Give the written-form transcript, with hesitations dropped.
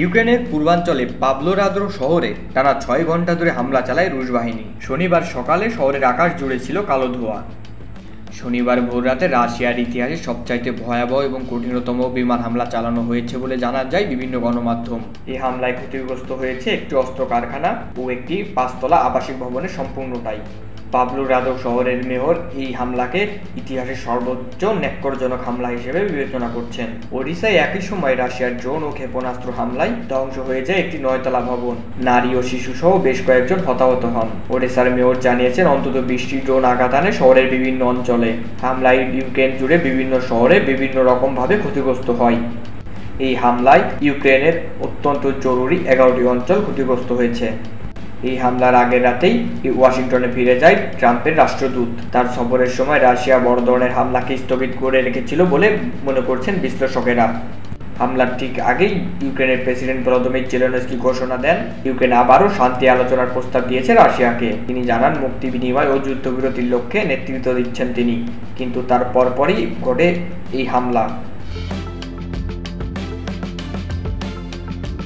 ইউক্রেনের পূর্বাঞ্চলে পাভলোরাদ্রো শহরে টানা ৬ ঘন্টা ধরে হামলা চালায় রুশ বাহিনী। শনিবার সকালে শহরের আকাশ জুড়ে ছিল কালো ধোঁয়া। শনিবার ভোররাতে রাশিয়ার ইতিহাসে সবচাইতে ভয়াবহ এবং কঠিনতম বিমান হামলা চালানো হয়েছে বলে জানা যায় বিভিন্ন গণমাধ্যম। এই হামলায় ক্ষতিগ্রস্ত হয়েছে একটি অস্ত্র কারখানা ও একটি ৫তলা আবাসিক ভবনের সম্পূর্ণটাই। পাভলোরাদ্রো শহরের মেয়র এই হামলাকে ইতিহাসের সর্বোচ্চ ন্যাক্কারজনক হামলা হিসেবে বিবেচনা করছেন। ওডিশায় একই সময় রাশিয়ার ড্রোন ও ক্ষেপণাস্ত্র হামলায় ধ্বংস হয়ে যায় একটি ৯তলা ভবন। নারী ও শিশু সহ বেশ কয়েকজন হতাহত হন। ওডিশার মেয়র জানিয়েছেন অন্তত ২০টি ড্রোন আঘাত আনে শহরের বিভিন্ন অঞ্চলে। হামলায় ইউক্রেন জুড়ে বিভিন্ন শহরে বিভিন্ন রকমভাবে ক্ষতিগ্রস্ত হয়। এই হামলায় ইউক্রেনের অত্যন্ত জরুরি ১১টি অঞ্চল ক্ষতিগ্রস্ত হয়েছে। এই হামলার আগের রাতেই ওয়াশিংটনে ফিরে যায় ট্রাম্পের রাষ্ট্রদূত। তার সফরের সময় রাশিয়া বড় ধরনের হামলাকে স্থগিত করে রেখেছিল বলে মনে করছেন বিশ্লেষকেরা। হামলার ঠিক আগেই ইউক্রেনের প্রেসিডেন্ট ভলোদিমির জেলেনস্কি ঘোষণা দেন ইউক্রেন আবারও শান্তি আলোচনার প্রস্তাব দিয়েছে রাশিয়াকে। তিনি জানান মুক্তি বিনিময় ও যুদ্ধবিরতির লক্ষ্যে নেতৃত্ব দিচ্ছেন তিনি, কিন্তু তার পরপরই ঘটে এই হামলা।